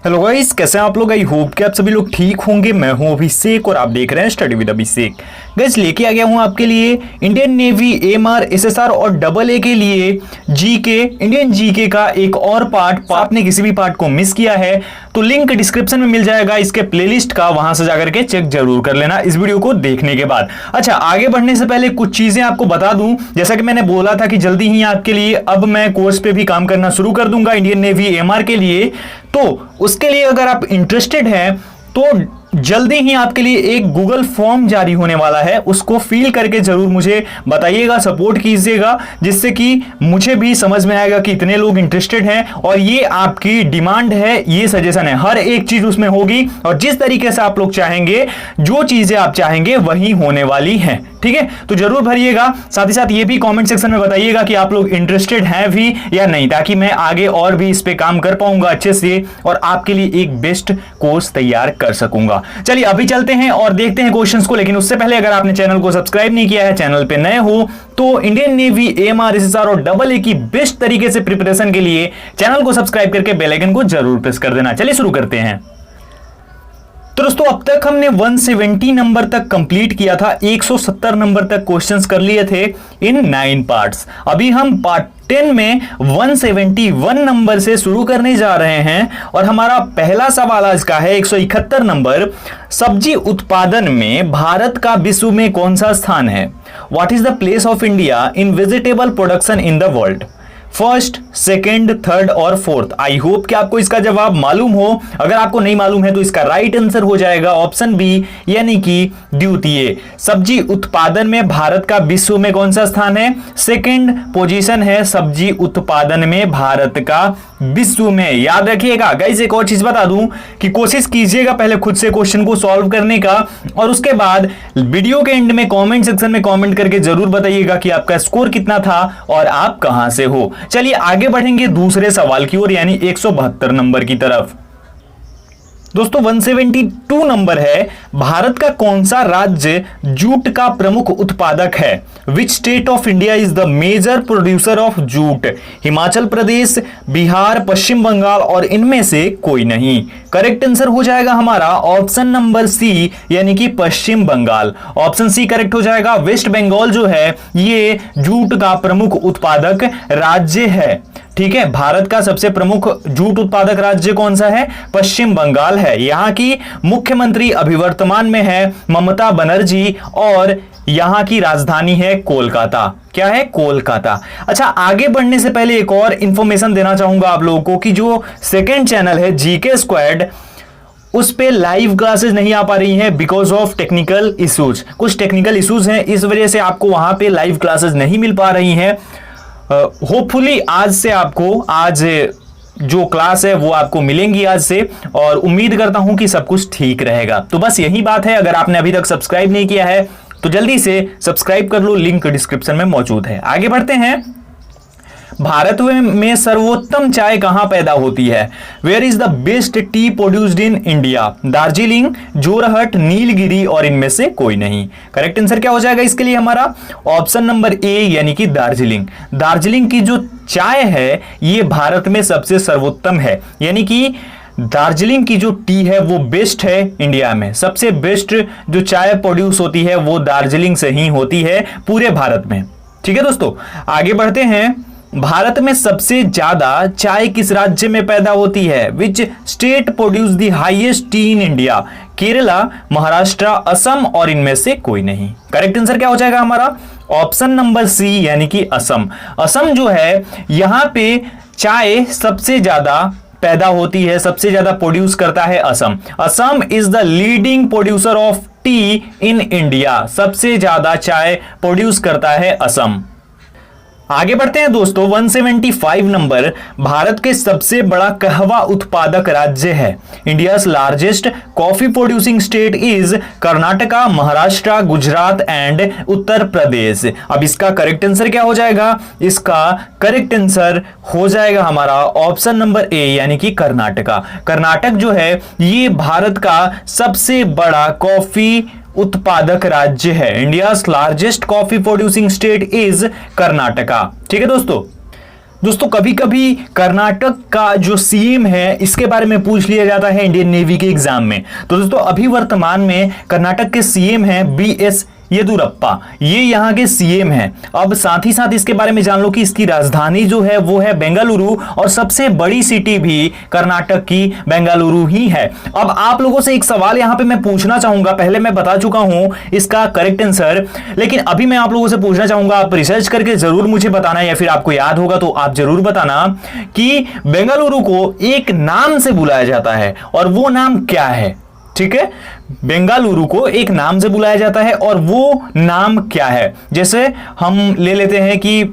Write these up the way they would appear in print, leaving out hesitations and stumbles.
Hello guys, कैसे हैं आप लोग। आई होप कि आप सभी लोग ठीक होंगे। मैं हूं अभिषेक और आप देख रहे हैं स्टडी विद अभिषेक। गाइस, लेके आ गया हूं आपके लिए इंडियन नेवी एएमआर एसएसआर और डबल ए के लिए जीके, इंडियन जीके का एक और पार्ट। आपने किसी भी पार्ट को मिस किया है तो लिंक डिस्क्रिप्शन में मिल जाएगा इसके प्लेलिस्ट का, वहां से जाकर के चेक जरूर कर लेना इस वीडियो को देखने के बाद। अच्छा, आगे बढ़ने से पहले कुछ चीजें आपको बता दूं। जैसा कि मैंने बोला था कि जल्दी ही आपके लिए अब मैं कोर्स पे भी काम करना शुरू कर दूंगा इंडियन नेवी एएमआर के लिए। तो उसके लिए अगर आप इंटरेस्टेड हैं तो जल्दी ही आपके लिए एक गूगल फॉर्म जारी होने वाला है, उसको फिल करके जरूर मुझे बताइएगा, सपोर्ट कीजिएगा, जिससे कि मुझे भी समझ में आएगा कि इतने लोग इंटरेस्टेड हैं और ये आपकी डिमांड है, ये सजेशन है। हर एक चीज उसमें होगी और जिस तरीके से आप लोग चाहेंगे, जो चीजें आप चाहेंगे वही होने वाली हैं। ठीक है, तो जरूर भरिएगा। साथ ही साथ ये भी कमेंट सेक्शन में बताइएगा कि आप लोग इंटरेस्टेड हैं भी या नहीं, ताकि मैं आगे और भी इस पे काम कर पाऊंगा अच्छे से और आपके लिए एक बेस्ट कोर्स तैयार कर सकूंगा। चलिए अभी चलते हैं और देखते हैं क्वेश्चंस को। लेकिन उससे पहले अगर आपने चैनल को सब्सक्राइब नहीं किया है, चैनल पे नए हो, तो इंडियन नेवी एएमआर एसएसआर और डबल ए की बेस्ट तरीके से प्रिपरेशन के लिए चैनल को सब्सक्राइब करके बेल आइकन को जरूर प्रेस कर देना। चलिए शुरू करते हैं। तो दोस्तों, अब तक हमने 170 नंबर तक कंप्लीट किया था, 170 नंबर तक क्वेश्चंस कर लिए थे इन 9 पार्ट्स। अभी हम पार्ट 10 में 171 नंबर से शुरू करने जा रहे हैं और हमारा पहला सवाल आज का है 171 नंबर। सब्जी उत्पादन में भारत का विश्व में कौन सा स्थान है? What is the place of India in vegetable production in the world? First, second, third और फोर्थ। आई होप कि आपको इसका जवाब मालूम हो। अगर आपको नहीं मालूम है तो इसका राइट आंसर हो जाएगा ऑप्शन बी, यानी कि द्वितीय। सब्जी उत्पादन में भारत का विश्व में कौन सा स्थान है? सेकेंड पोजीशन है सब्जी उत्पादन में भारत का विश्व में। याद रखिएगा गाइस, एक और चीज बता दूं कि कोशिश कीजिएगा पहले खुद से क्वेश्चन को सॉल्व करने का और उसके बाद वीडियो के एंड में कमेंट सेक्शन में कमेंट करके जरूर बताइएगा कि आपका स्कोर कितना था और आप कहां से हो। चलिए आगे बढ़ेंगे दूसरे सवाल की ओर, यानी 172 नंबर की तरफ। दोस्तों 172 नंबर है, भारत का कौन सा राज्य जूट का प्रमुख उत्पादक है? Which state of India is the major producer of jute? Himachal Pradesh, Bihar, Paschim Bangal और इनमें से कोई नहीं। करेक्ट आंसर हो जाएगा हमारा ऑप्शन नंबर सी, यानी कि पश्चिम बंगाल। ऑप्शन सी करेक्ट हो जाएगा। वेस्ट बंगाल जो है ये जूट का प्रमुख उत्पादक राज्य है। ठीक है, भारत का सबसे प्रमुख जूट उत्पादक राज्य कौन सा है? पश्चिम बंगाल है। यहां की मुख्यमंत्री अभी वर्तमान में है ममता बनर्जी और यहां की राजधानी है कोलकाता। क्या है? कोलकाता। अच्छा, आगे बढ़ने से पहले एक और इंफॉर्मेशन देना चाहूंगा आप लोगों को कि जो सेकेंड चैनल है जीके स्क्वाड, उस पे लाइव क्लासेस नहीं आ पा रही हैं बिकॉज ऑफ टेक्निकल इश्यूज। कुछ टेक्निकल इश्यूज हैं, इस वजह से आपको वहां पे लाइव क्लासेस नहीं मिल पा रही हैं। होपफुली आज से आपको, आज जो क्लास है वो आपको मिलेंगी आज से, और उम्मीद करता हूं कि सब कुछ ठीक रहेगा। तो बस यही बात है। अगर आपने अभी तक सब्सक्राइब नहीं किया है तो जल्दी से सब्सक्राइब कर लो, लिंक डिस्क्रिप्शन में मौजूद है। आगे बढ़ते हैं। भारत में सर्वोत्तम चाय कहां पैदा होती है? Where is the best tea produced in India? Darjeeling, Jorhat, Nilgiri और इनमें से कोई नहीं। करेक्ट आंसर क्या हो जाएगा इसके लिए हमारा? ऑप्शन नंबर ए, यानी कि दार्जिलिंग। दार्जिलिंग की जो चाय है ये भारत में सबसे सर्वोत्तम है, यानी कि दार्जिलिंग की जो टी है वो बेस्ट है इंडिया में। सबसे बेस्ट जो चाय प्रोड्यूस होती है वो दार्जिलिंग से ही होती है पूरे भारत में। ठीक है दोस्तों, आगे बढ़ते हैं। भारत में सबसे ज्यादा चाय किस राज्य में पैदा होती है? Which state produce the highest T in India? Kerala, Maharashtra, Assam और इनमें से कोई नहीं। करेक्ट आंसर क्या हो जाएगा हमारा? ऑप्शन नंबर सी, यानी कि असम। असम जो है यहां पे चाय सबसे ज्यादा पैदा होती है, सबसे ज्यादा प्रोड्यूस करता है Assam. Assam is the leading producer of T in India. सबसे ज्यादा चाय प्रोड्यूस करता है असम। आगे बढ़ते हैं दोस्तों। 175 नंबर, भारत के सबसे बड़ा कहवा उत्पादक राज्य है? India's largest coffee producing state is Karnataka, Maharashtra, Gujarat and Uttar Pradesh. अब इसका करेक्ट आंसर क्या हो जाएगा? इसका करेक्ट आंसर हो जाएगा हमारा ऑप्शन नंबर ए, यानी कि कर्नाटका। कर्नाटक जो है ये भारत का सबसे बड़ा कॉफी उत्पादक राज्य है। India's largest coffee producing state is Karnataka. ठीक है दोस्तों, दोस्तों कभी कभी कर्नाटक का जो सीएम है इसके बारे में पूछ लिया जाता है इंडियन नेवी के एग्जाम में। तो दोस्तों अभी वर्तमान में कर्नाटक के सीएम हैं बीएस येदुरप्पा, ये यहाँ के सीएम हैं। अब साथ ही साथ इसके बारे में जान लो कि इसकी राजधानी जो है वो है बेंगलुरु और सबसे बड़ी सिटी भी कर्नाटक की बेंगलुरु ही है। अब आप लोगों से एक सवाल यहाँ पे मैं पूछना चाहूंगा, पहले मैं बता चुका हूं इसका करेक्ट आंसर, लेकिन अभी मैं आप लोगों से पूछना चाहूंगा, आप रिसर्च करके जरूर मुझे बताना या फिर आपको याद होगा तो आप जरूर बताना कि बेंगलुरु को एक नाम से बुलाया जाता है और वो नाम क्या है। ठीक है, बेंगलुरु को एक नाम से बुलाया जाता है और वो नाम क्या है। जैसे हम ले लेते हैं कि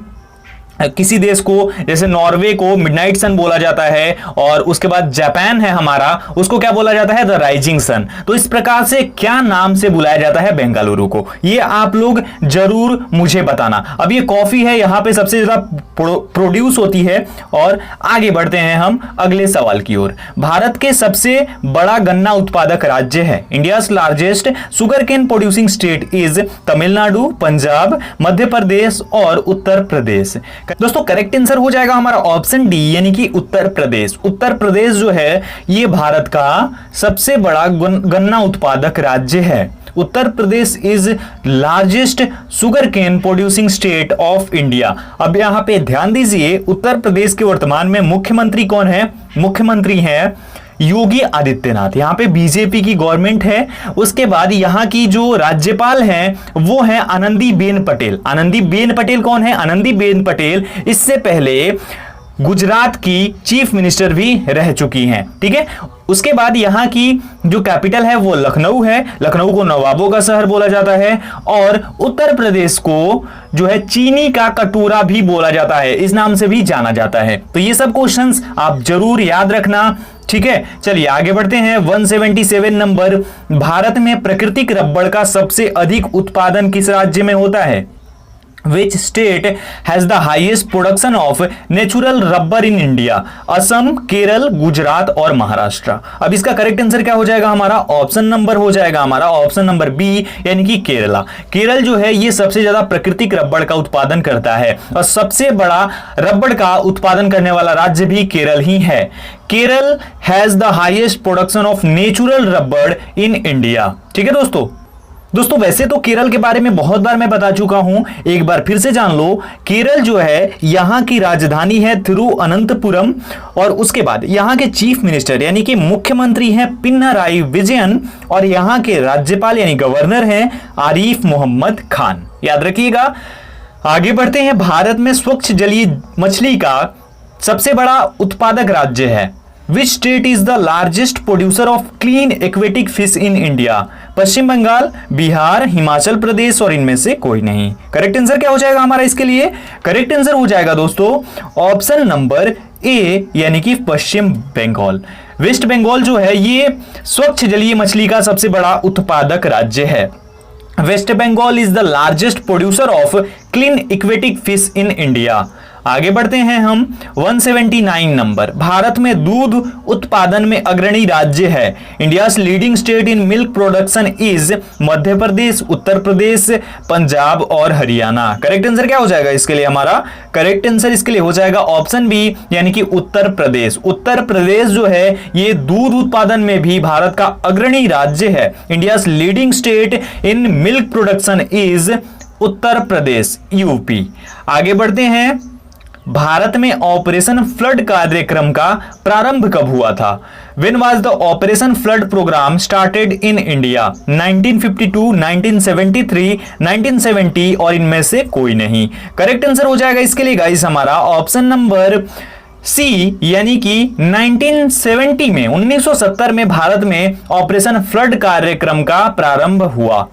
किसी देश को, जैसे नॉर्वे को मिडनाइट सन बोला जाता है और उसके बाद जापान है हमारा, उसको क्या बोला जाता है, द राइजिंग सन। तो इस प्रकार से क्या नाम से बुलाया जाता है बेंगलुरु को, ये आप लोग जरूर मुझे बताना। अब ये कॉफी है, यहां पे सबसे ज्यादा प्रोड्यूस होती है। और आगे बढ़ते हैं हम अगले सवाल की ओर। भारत के सबसे बड़ा गन्ना उत्पादक राज्य है, India's largest sugarcane producing state is Tamil Nadu, Punjab, Madhya Pradesh और उत्तर प्रदेश। दोस्तों करेक्ट आंसर हो जाएगा हमारा ऑप्शन डी, यानी कि उत्तर प्रदेश। उत्तर प्रदेश जो है ये भारत का सबसे बड़ा गन्ना उत्पादक राज्य है। Uttar Pradesh is largest sugarcane producing state of India. अब यहां पे ध्यान दीजिए, उत्तर प्रदेश के वर्तमान में मुख्यमंत्री कौन है, मुख्यमंत्री हैं योगी आदित्यनाथ, यहाँ पे बीजेपी की गवर्नमेंट है। उसके बाद यहाँ की जो राज्यपाल हैं वो है आनंदीबेन पटेल। आनंदीबेन पटेल कौन है, आनंदीबेन पटेल इससे पहले गुजरात की चीफ मिनिस्टर भी रह चुकी हैं। ठीक है, उसके बाद यहाँ की जो कैपिटल है वो लखनऊ है, लखनऊ को नवाबों का शहर बोला जाता है। और उत्तर प्रदेश को जो है चीनी का कटोरा भी बोला जाता है, इस नाम से भी जाना जाता है। तो ये सब क्वेश्चंस आप जरूर याद रखना। ठीक है, चलिए आगे बढ़ते हैं। 177 नंबर, भारत में प्राकृतिक रबड़ का सबसे अधिक उत्पादन किस राज्य में होता है? Which state has the highest production of natural rubber in India? Assam, Kerala, Gujarat और महाराष्ट्र। अब इसका करेक्ट आंसर क्या हो जाएगा हमारा? ऑप्शन नंबर हो जाएगा हमारा ऑप्शन नंबर बी, यानी कि केरला। केरल जो है ये सबसे ज्यादा प्राकृतिक रबड़ का उत्पादन करता है और सबसे बड़ा रबड़ का उत्पादन करने वाला राज्य भी केरल ही है। Kerala has the highest production of natural रबड़ इन इंडिया। ठीक है दोस्तों वैसे तो केरल के बारे में बहुत बार मैं बता चुका हूं, एक बार फिर से जान लो। केरल जो है यहां की राजधानी है तिरुअनंतपुरम और उसके बाद यहां के चीफ मिनिस्टर यानी कि मुख्यमंत्री हैं पिनाराई विजयन और यहां के राज्यपाल यानी गवर्नर हैं आरिफ मोहम्मद खान। याद रखिएगा। आगे बढ़ते हैं। भारत में स्वच्छ जलीय मछली का सबसे बड़ा उत्पादक राज्य है। Which state is the largest producer of clean aquatic fish in India? पश्चिम बंगाल, बिहार, हिमाचल प्रदेश और इनमें से कोई नहीं। करेक्ट आंसर क्या हो जाएगा हमारा इसके लिए? करेक्ट आंसर हो जाएगा दोस्तों ऑप्शन नंबर ए, यानी कि पश्चिम बंगाल। वेस्ट बंगाल जो है ये स्वच्छ जलीय मछली का सबसे बड़ा उत्पादक राज्य है। West Bengal is the largest producer of clean aquatic fish in India. आगे बढ़ते हैं हम। 179 नंबर, भारत में दूध उत्पादन में अग्रणी राज्य है। India's leading state in milk production is Madhya Pradesh, Uttar Pradesh, Punjab और हरियाणा। करेक्ट आंसर क्या हो जाएगा इसके लिए हमारा? करेक्ट आंसर इसके लिए हो जाएगा ऑप्शन बी, यानी कि उत्तर प्रदेश। उत्तर प्रदेश जो है ये दूध उत्पादन में भी भारत का अग्रणी राज्य है। India's leading state in milk production is Uttar Pradesh, UP. आगे बढ़ते हैं। भारत में ऑपरेशन फ्लड कार्यक्रम का प्रारंभ कब हुआ था? When was the operation flood programme started in India? 1952, 1973, 1970 और इनमें से कोई नहीं। करेक्ट आंसर हो जाएगा इसके लिए गाइस हमारा ऑप्शन नंबर सी, यानी कि 1970 में 1970 में भारत में ऑपरेशन फ्लड कार्यक्रम का प्रारंभ हुआ।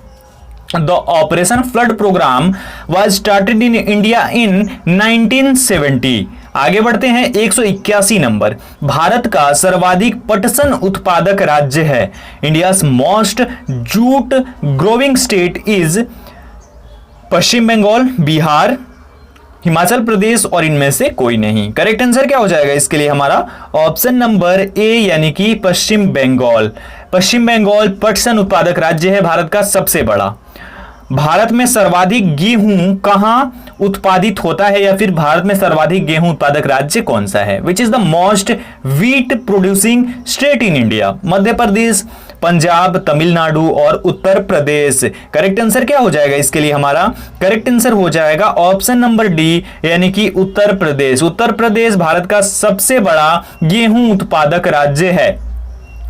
The Operation Flood Program was started in India in 1970। आगे बढ़ते हैं। 181 नंबर, भारत का सर्वाधिक पटसन उत्पादक राज्य है। India's most jute growing state is Paschim Bangal, Bihar, Himachal Pradesh और इनमें से कोई नहीं। करेक्ट आंसर क्या हो जाएगा इसके लिए हमारा? ऑप्शन नंबर ए, यानी कि पश्चिम बंगाल। पश्चिम बंगाल पटसन उत्पादक राज्य है, भारत का सबसे बड़ा। भारत में सर्वाधिक गेहूं कहां उत्पादित होता है, या फिर भारत में सर्वाधिक गेहूं उत्पादक राज्य कौन सा है? Which is the most wheat producing state in India? Madhya Pradesh, Punjab, Tamil Nadu और उत्तर प्रदेश। करेक्ट आंसर क्या हो जाएगा इसके लिए? हमारा करेक्ट आंसर हो जाएगा ऑप्शन नंबर डी, यानी कि उत्तर प्रदेश। उत्तर प्रदेश भारत का सबसे बड़ा गेहूं उत्पादक राज्य है।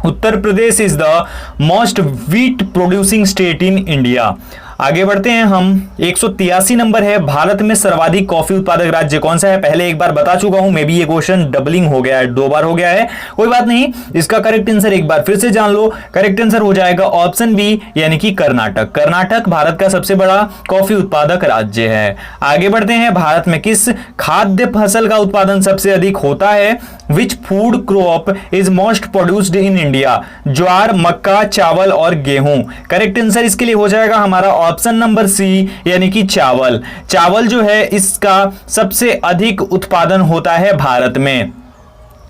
Uttar Pradesh is the most wheat producing state in India. आगे बढ़ते हैं हम। 183 नंबर है, भारत में सर्वाधिक कॉफी उत्पादक राज्य कौन सा है? पहले एक बार बता चुका हूं, मे बी ये क्वेश्चन डबलिंग हो गया है, 2 बार हो गया है, कोई बात नहीं। इसका करेक्ट आंसर एक बार फिर से जान लो। करेक्ट आंसर हो जाएगा ऑप्शन बी, यानी कि कर्नाटक। कर्नाटक भारत का सबसे बड़ा कॉफी उत्पादक राज्य है। आगे बढ़ते हैं, भारत में किस खाद्य फसल का उत्पादन सबसे अधिक होता है? Which food crop is most produced in India? ज्वार, मक्का, चावल और गेहूं। करेक्ट आंसर इसके लिए हो जाएगा हमारा ऑप्शन नंबर सी, यानी कि चावल। चावल जो है इसका सबसे अधिक उत्पादन होता है भारत में।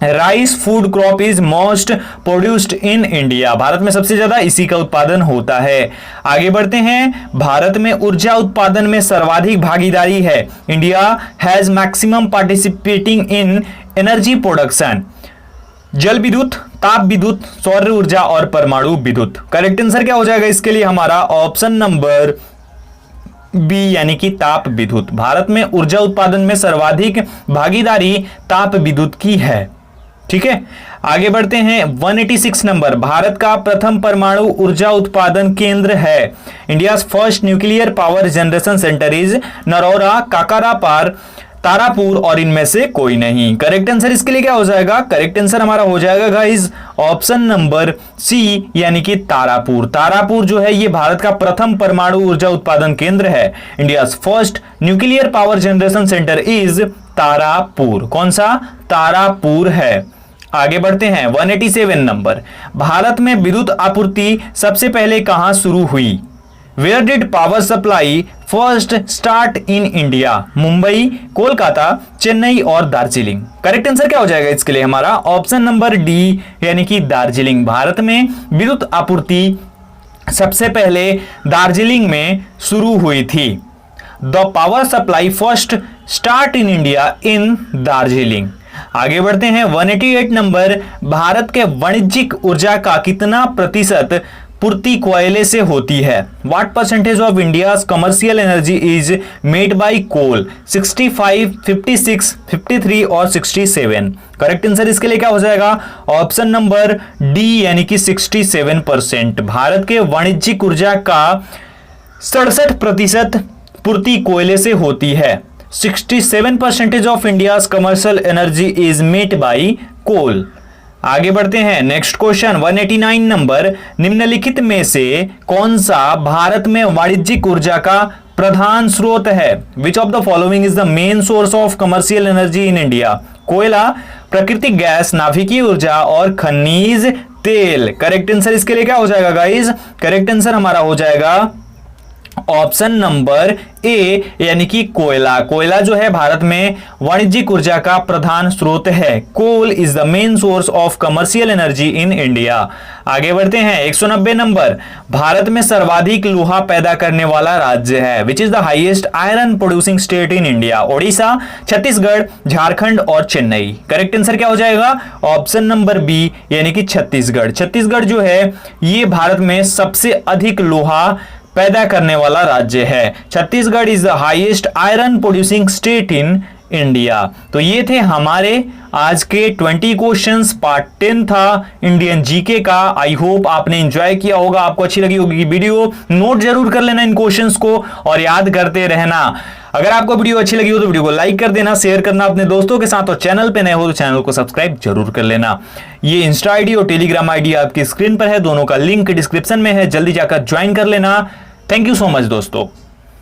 Rice food crop is most produced in India. Bharat में सबसे ज्यादा इसी का उत्पादन होता है। आगे बढ़ते हैं, भारत में ऊर्जा उत्पादन में सर्वाधिक भागीदारी है। India has maximum participating in energy production. जल विद्युत, ताप विद्युत, सौर ऊर्जा और परमाणु विद्युत। करेक्ट आंसर क्या हो जाएगा इसके लिए? हमारा ऑप्शन नंबर बी, यानी कि ताप विद्युत। भारत में ऊर्जा उत्पादन में सर्वाधिक भागीदारी ताप विद्युत की है। ठीक है, आगे बढ़ते हैं। 186 नंबर, भारत का प्रथम परमाणु ऊर्जा उत्पादन केंद्र है। India's first nuclear power generation centre is Narora, Kakrapar, Tarapur और इनमें से कोई नहीं। करेक्ट आंसर इसके लिए क्या हो जाएगा? करेक्ट आंसर हमारा हो जाएगा गाइस ऑप्शन नंबर सी, यानी कि तारापुर। तारापुर जो है ये भारत का प्रथम परमाणु ऊर्जा उत्पादन केंद्र है। India's first nuclear power generation centre is Tarapur. कौन सा? तारापुर है। आगे बढ़ते हैं। 187 नंबर, भारत में विद्युत आपूर्ति सबसे पहले कहां शुरू हुई? Where did power supply first start in India? Mumbai, Kolkata, Chennai और दार्जिलिंग। करेक्ट आंसर क्या हो जाएगा इसके लिए? हमारा ऑप्शन नंबर डी, यानी कि दार्जिलिंग। भारत में विद्युत आपूर्ति सबसे पहले दार्जिलिंग में शुरू हुई थी। The power supply first start in India in Darjeeling. आगे बढ़ते हैं। 188 नंबर, भारत के वाणिज्यिक ऊर्जा का कितना प्रतिशत पूर्ति कोयले से होती है? What percentage of India's commercial energy is made by coal? 65, 56, 53 और 67। करेक्ट आंसर इसके लिए क्या हो जाएगा? ऑप्शन नंबर डी, यानी कि 67%। भारत के वाणिज्यिक ऊर्जा का 67% पूर्ति कोयले से होती है। 67% of India's commercial energy is made by coal. आगे बढ़ते हैं। नेक्स्ट क्वेश्चन 189 नंबर, निम्नलिखित में से कौन सा भारत में वाणिज्यिक ऊर्जा का प्रधान स्रोत है? Which of the following is the main source of commercial energy in India? कोयला, प्राकृतिक गैस, नाभिकीय ऊर्जा और खनिज तेल। करेक्ट आंसर इसके लिए क्या हो जाएगा गाइस? करेक्ट आंसर हमारा हो जाएगा ऑप्शन नंबर ए, यानी कि कोयला। कोयला जो है भारत में वाणिज्यिक ऊर्जा का प्रधान स्रोत है। Coal is the main source of commercial energy in India. आगे बढ़ते हैं। 190 नंबर, भारत में सर्वाधिक लोहा पैदा करने वाला राज्य है। Which is the highest iron producing state in India? Odisha, Chhattisgarh, Jharkhand और चेन्नई। करेक्ट आंसर क्या हो जाएगा? ऑप्शन नंबर बी, यानी कि छत्तीसगढ़। छत्तीसगढ़ जो है ये भारत में सबसे अधिक लोहा पैदा करने वाला राज्य है। Chhattisgarh is the highest iron producing state in India. तो ये थे हमारे आज के 20 क्वेश्चंस, पार्ट 10 था इंडियन जीके का। आई होप आपने एंजॉय किया होगा, आपको अच्छी लगी होगी वीडियो। नोट जरूर कर लेना इन क्वेश्चंस को और याद करते रहना। अगर आपको वीडियो अच्छी लगी हो तो वीडियो को लाइक कर देना, शेयर करना अपने दोस्तों के साथ, और चैनल पे नए हो तो चैनल को सब्सक्राइब जरूर कर लेना। ये इंस्टा आईडी और टेलीग्राम आईडी आपकी स्क्रीन पर है, दोनों का लिंक डिस्क्रिप्शन में है, जल्दी जाकर ज्वाइन कर लेना। थैंक यू सो मच दोस्तों।